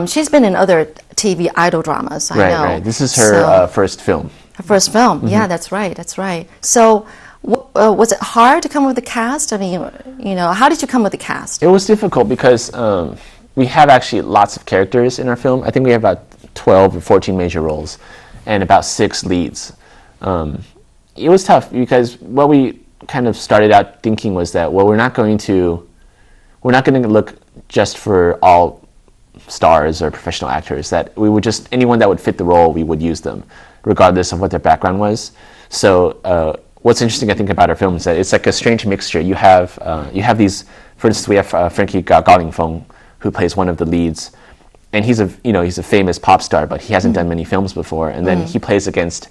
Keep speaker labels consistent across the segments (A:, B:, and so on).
A: She's been in other TV idol dramas, I know.
B: Right. This is her first film.
A: Her first film. Yeah, that's right. So was it hard to come up with the cast? I mean, how did you come with the cast?
B: It was difficult because we have actually lots of characters in our film. I think we have about 12 or 14 major roles and about 6 leads. It was tough because what we kind of started out thinking was that, well, we're not going to look just for all stars or professional actors, that we would just, anyone that would fit the role, we would use them, regardless of what their background was. So what's interesting, I think, about our film is that it's like a strange mixture. You have these, for instance, we have Frankie Gao Lingfeng, who plays one of the leads, and he's a famous pop star, but he hasn't done many films before. And then he plays against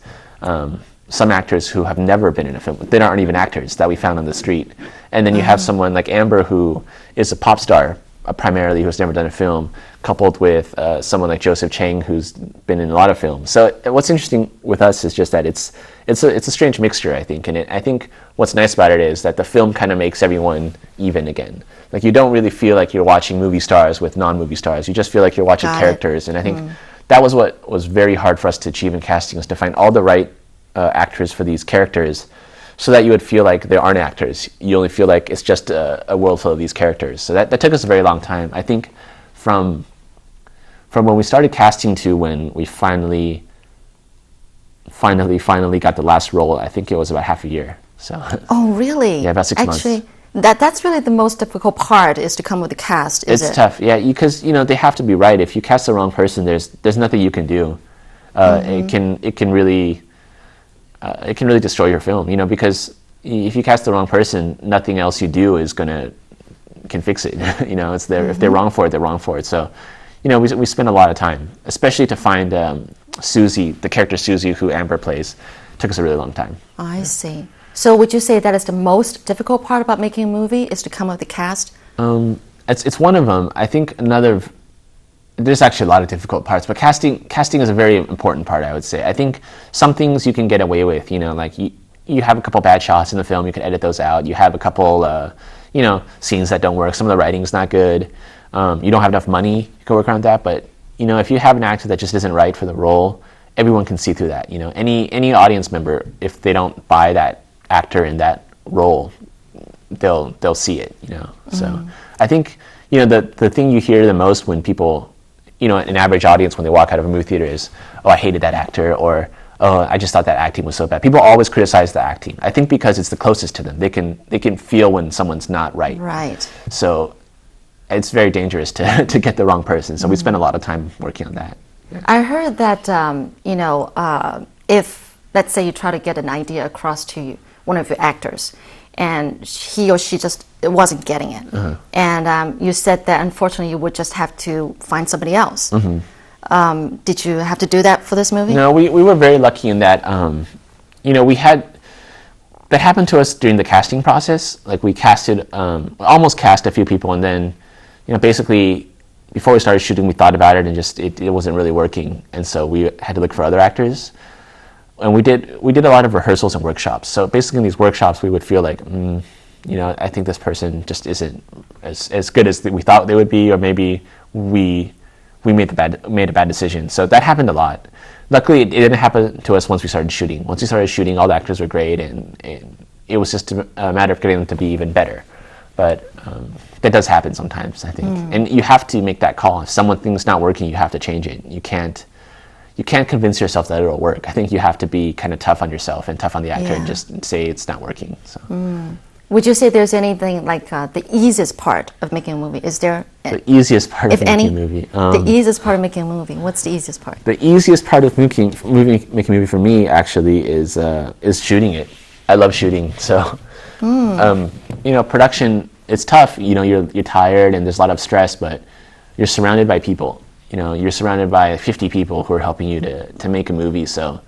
B: some actors who have never been in a film. They aren't even actors that we found on the street. And then you have someone like Amber, who is a pop star primarily, who's never done a film, coupled with someone like Joseph Chang, who's been in a lot of films. So what's interesting with us is just that it's a strange mixture, I think. And I think what's nice about it is that the film kind of makes everyone even again. Like, you don't really feel like you're watching movie stars with non-movie stars. You just feel like you're watching characters. And I think that was what was very hard for us to achieve in casting, was to find all the right actors for these characters, so that you would feel like there aren't actors. You only feel like it's just a world full of these characters. So that took us a very long time. I think from when we started casting to when we finally got the last role, I think it was about half a year. So. Oh,
A: really?
B: Yeah, about 6 months.
A: Actually, that's really the most difficult part, is to come with the cast, is it?
B: It's tough, yeah, because they have to be right. If you cast the wrong person, there's nothing you can do. It can really destroy your film, because if you cast the wrong person, nothing else you do can fix it. It's there. If they're wrong for it, they're wrong for it. So, we spent a lot of time, especially to find Susie, the character Susie, who Amber plays. Took us a really long time.
A: I see. So would you say that is the most difficult part about making a movie, is to come up with the cast?
B: It's one of them. I think there's actually a lot of difficult parts, but casting is a very important part, I would say. I think some things you can get away with, like you have a couple bad shots in the film, you can edit those out. You have a couple, scenes that don't work. Some of the writing's not good. You don't have enough money, you can work around that. But, if you have an actor that just isn't right for the role, everyone can see through that. Any audience member, if they don't buy that actor in that role, they'll see it, So I think, the thing you hear the most when people, an average audience, when they walk out of a movie theater, is, oh, I hated that actor, or, oh, I just thought that acting was so bad. People always criticize the acting. I think because it's the closest to them. They can feel when someone's not right.
A: Right.
B: So it's very dangerous to get the wrong person. So we spend a lot of time working on that. Yeah.
A: I heard that, if, let's say, you try to get an idea across to one of your actors, and he or she just wasn't getting it. And you said that, unfortunately, you would just have to find somebody else. Did you have to do that for this movie?
B: No, we were very lucky in that, that happened to us during the casting process. Like, we almost cast a few people, and then, basically, before we started shooting, we thought about it, and just it wasn't really working. And so we had to look for other actors. And we did a lot of rehearsals and workshops. So basically in these workshops, we would feel like, I think this person just isn't as good as we thought they would be, or maybe we made a bad decision. So that happened a lot. Luckily, it didn't happen to us once we started shooting. Once we started shooting, all the actors were great, and it was just a matter of getting them to be even better. But that does happen sometimes, I think. And you have to make that call. If something's not working, you have to change it. You can't convince yourself that it'll work. I think you have to be kind of tough on yourself and tough on the actor, and just say it's not working. So.
A: Would you say there's anything like the easiest part of making a movie? Is there
B: the easiest part of making a movie?
A: The easiest part of making a movie. What's the easiest part?
B: The easiest part of making a movie for me actually is shooting it. I love shooting. So, production, it's tough. You're tired and there's a lot of stress, but you're surrounded by people. You're surrounded by 50 people who are helping you to make a movie. So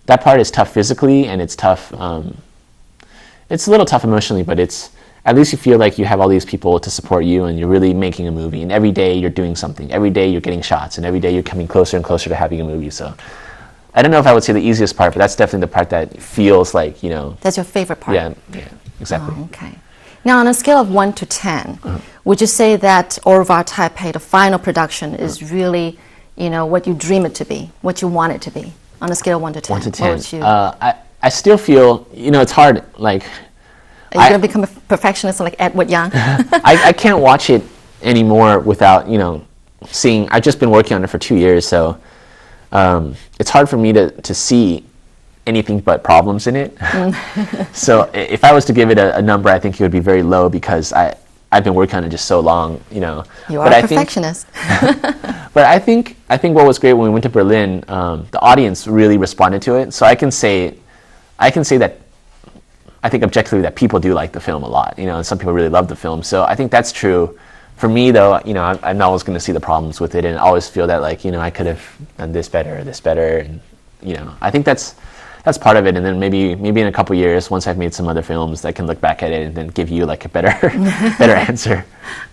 B: that part is tough physically, and it's tough. It's a little tough emotionally, but at least you feel like you have all these people to support you, and you're really making a movie. And every day you're doing something. Every day you're getting shots, and every day you're coming closer and closer to having a movie. So I don't know if I would say the easiest part, but that's definitely the part that feels like,
A: That's your favorite part?
B: Yeah, exactly.
A: Oh, okay. Now, on a scale of 1 to 10, would you say that Au Revoir Taipei, the final production, is really, what you dream it to be, what you want it to be? On a scale of 1 to 10.
B: 1 to 10.
A: What would you...
B: I still feel, it's hard. Like,
A: are you going to become a perfectionist like Edward Young?
B: I can't watch it anymore without, seeing. I've just been working on it for 2 years, so it's hard for me to see anything but problems in it. So if I was to give it a number, I think it would be very low because I've been working on it just so long,
A: You are a perfectionist.
B: But I think what was great when we went to Berlin, the audience really responded to it. So I can say that I think objectively that people do like the film a lot, and some people really love the film. So I think that's true. For me, though, I'm always going to see the problems with it, and always feel that I could have done this better, and I think that's part of it. And then maybe in a couple years, once I've made some other films, I can look back at it and then give you a better answer.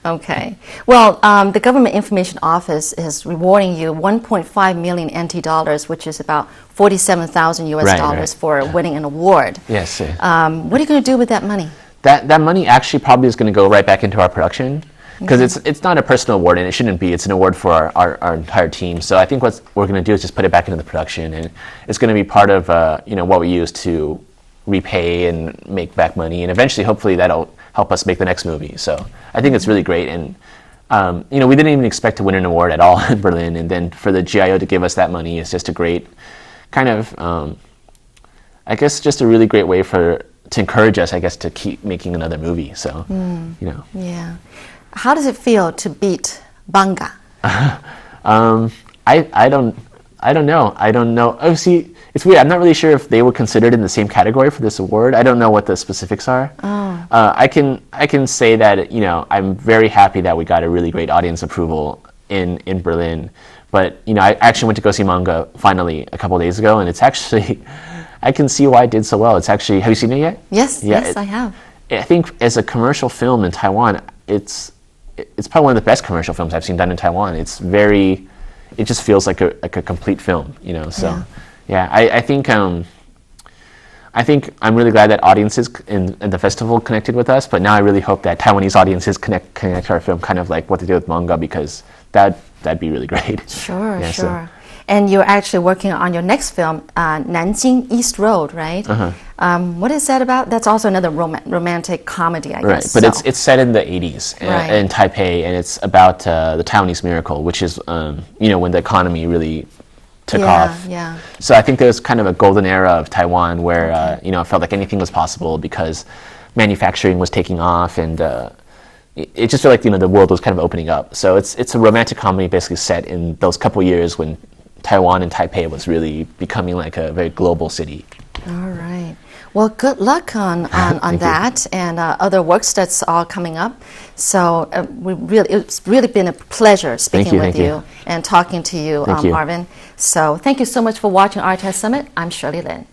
A: Okay. Well, the Government Information Office is rewarding you 1.5 million NT dollars, which is about 47,000 US dollars for winning an award.
B: Yes.
A: What are you going to do with that money?
B: That money actually probably is going to go right back into our production. Because it's not a personal award, and it shouldn't be. It's an award for our entire team. So I think what we're going to do is just put it back into the production, and it's going to be part of what we use to repay and make back money, and eventually, hopefully, that'll help us make the next movie. So I think it's really great, and we didn't even expect to win an award at all in Berlin, and then for the GIO to give us that money is just a great kind of, I guess, just a really great way to encourage us, I guess, to keep making another movie. So
A: Yeah. How does it feel to beat Banga?
B: I don't know. Oh, see, it's weird. I'm not really sure if they were considered in the same category for this award. I don't know what the specifics are. I can say that I'm very happy that we got a really great audience approval in Berlin. But I actually went to go see Manga finally a couple of days ago, and it's actually I can see why it did so well. It's actually, have you seen it yet?
A: Yes, I have.
B: I think as a commercial film in Taiwan, it's probably one of the best commercial films I've seen done in Taiwan. It just feels like a complete film, So, I think I'm really glad that audiences in the festival connected with us. But now I really hope that Taiwanese audiences connect to our film, kind of like what they did with Manga, because that'd be really great.
A: Sure. And you're actually working on your next film, Nanjing East Road, right? What is that about? That's also another romantic comedy, I guess.
B: Right, but it's set in the 80s in Taipei, and it's about the Taiwanese miracle, which is when the economy really took off.
A: Yeah.
B: So I think there's kind of a golden era of Taiwan where it felt like anything was possible because manufacturing was taking off, and it just felt like the world was kind of opening up. So it's a romantic comedy basically set in those couple years when Taiwan and Taipei was really becoming like a very global city.
A: All right. Well, good luck on that and other works that's all coming up. So it's really been a pleasure speaking with you and talking to you, Arvin. So thank you so much for watching Art Test Summit. I'm Shirley Lin.